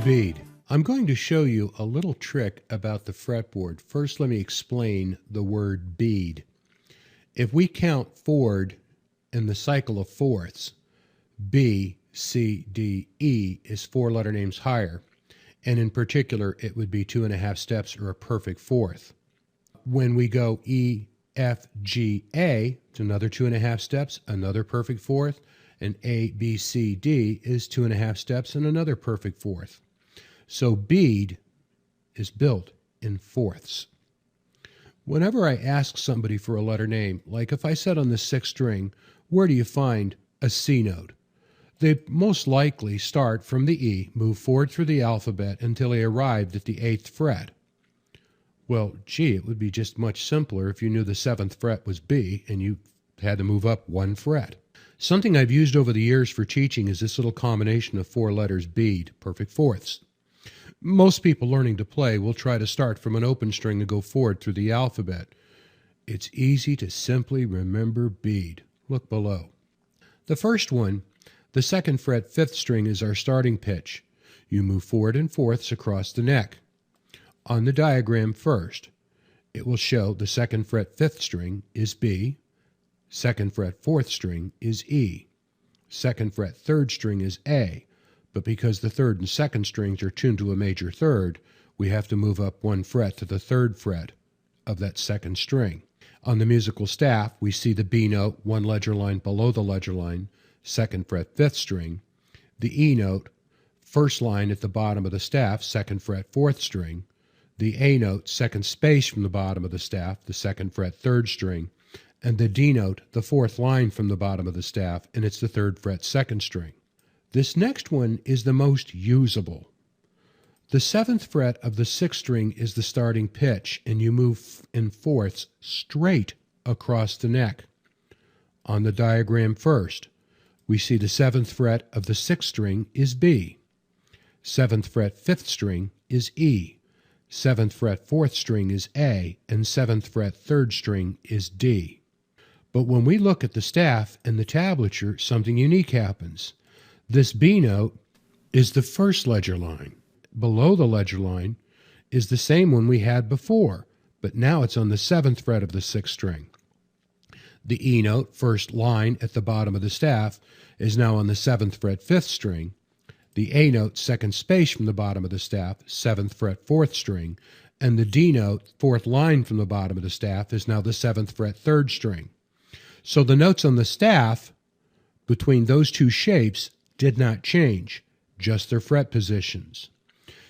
Bead. I'm going to show you a little trick about the fretboard. First, let me explain the word bead. If we count forward in the cycle of fourths, B, C, D, E is 4 letter names higher, and in particular, it would be 2.5 steps or a perfect fourth. When we go E, F, G, A, it's another 2.5 steps, another perfect fourth, and A, B, C, D is 2.5 steps and another perfect fourth. So bead is built in fourths. Whenever I ask somebody for a letter name, like if I said on the 6th string, where do you find a C note? They most likely start from the E, move forward through the alphabet until they arrived at the 8th fret. Well, gee, it would be just much simpler if you knew the 7th fret was B and you had to move up 1 fret. Something I've used over the years for teaching is this little combination of 4 letters bead, perfect fourths. Most people learning to play will try to start from an open string and go forward through the alphabet. It's easy to simply remember bead. Look below. The first one, the 2nd fret 5th string, is our starting pitch. You move forward in fourths across the neck. On the diagram first, it will show the 2nd fret 5th string is B, 2nd fret 4th string is E, 2nd fret 3rd string is A, but because the 3rd and 2nd strings are tuned to a major third, we have to move up 1 fret to the 3rd fret of that 2nd string. On the musical staff, we see the B note 1 ledger line below the ledger line, 2nd fret 5th string, the E note, 1st line at the bottom of the staff, 2nd fret 4th string, the A note, 2nd space from the bottom of the staff, the 2nd fret 3rd string, and the D note, the 4th line from the bottom of the staff, and it's the 3rd fret 2nd string. This next one is the most usable. The 7th fret of the 6th string is the starting pitch, and you move in fourths straight across the neck. On the diagram first, we see the 7th fret of the 6th string is B, 7th fret 5th string is E, 7th fret 4th string is A, and 7th fret 3rd string is D. But when we look at the staff and the tablature, something unique happens. This B note is the 1st ledger line. Below the ledger line is the same one we had before, but now it's on the 7th fret of the 6th string. The E note, 1st line at the bottom of the staff, is now on the 7th fret 5th string. The A note, 2nd space from the bottom of the staff, 7th fret 4th string, and the D note, 4th line from the bottom of the staff, is now the 7th fret 3rd string. So the notes on the staff between those two shapes did not change, just their fret positions.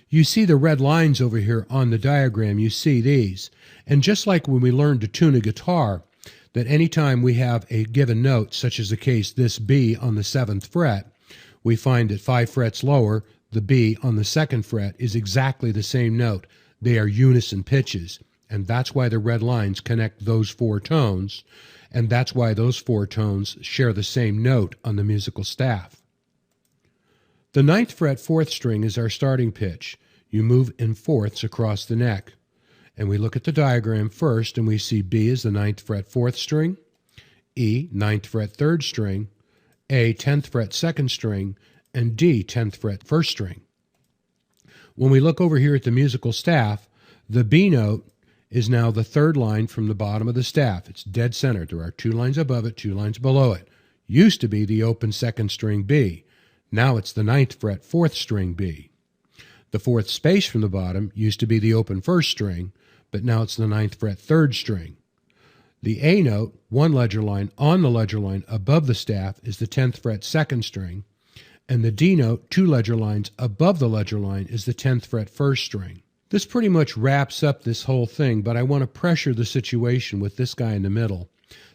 You see the red lines over here on the diagram, you see these. And just like when we learned to tune a guitar, that anytime we have a given note, such as the case this B on the 7th fret, we find that 5 frets lower, the B on the 2nd fret is exactly the same note. They are unison pitches, and that's why the red lines connect those 4 tones, and that's why those 4 tones share the same note on the musical staff. The 9th fret 4th string is our starting pitch. You move in fourths across the neck. And we look at the diagram first, and we see B is the 9th fret 4th string, E, 9th fret 3rd string, A, 10th fret 2nd string, and D, 10th fret 1st string. When we look over here at the musical staff, the B note is now the 3rd line from the bottom of the staff. It's dead center. There are 2 lines above it, 2 lines below it. Used to be the open 2nd string B. Now it's the 9th fret 4th string B. The 4th space from the bottom used to be the open 1st string, but now it's the 9th fret 3rd string. The A note, 1 ledger line on the ledger line above the staff, is the 10th fret 2nd string, and the D note, 2 ledger lines above the ledger line, is the 10th fret 1st string. This pretty much wraps up this whole thing, but I want to pressure the situation with this guy in the middle.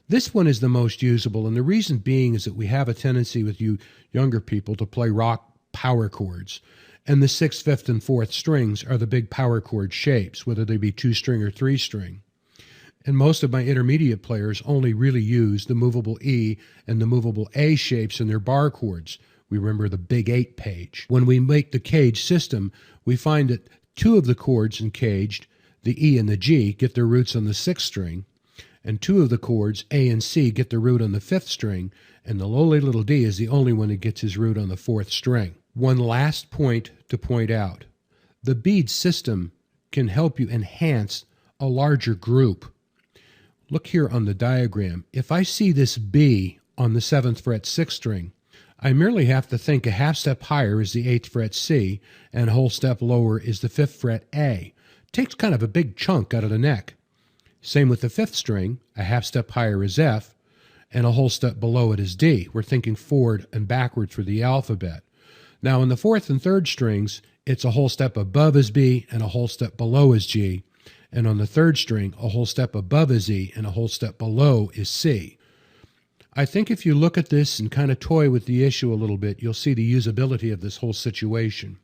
This one is the most usable, and the reason being is that we have a tendency with you younger people to play rock power chords, and the 6th, 5th, and 4th strings are the big power chord shapes, whether they be 2-string or 3-string. And most of my intermediate players only really use the movable E and the movable A shapes in their bar chords. We remember the Big 8 page. When we make the cage system, we find that 2 of the chords in caged, the E and the G, get their roots on the 6th string, and 2 of the chords, A and C, get their root on the 5th string, and the lowly little D is the only one that gets his root on the 4th string. One last point to point out. The bead system can help you enhance a larger group. Look here on the diagram. If I see this B on the 7th fret 6th string, I merely have to think a half step higher is the 8th fret C and a whole step lower is the 5th fret A. Takes kind of a big chunk out of the neck. Same with the 5th string, a half step higher is F and a whole step below it is D. We're thinking forward and backward for the alphabet. Now in the 4th and 3rd strings, it's a whole step above is B and a whole step below is G. And on the 3rd string, a whole step above is E and a whole step below is C. I think if you look at this and kind of toy with the issue a little bit, you'll see the usability of this whole situation.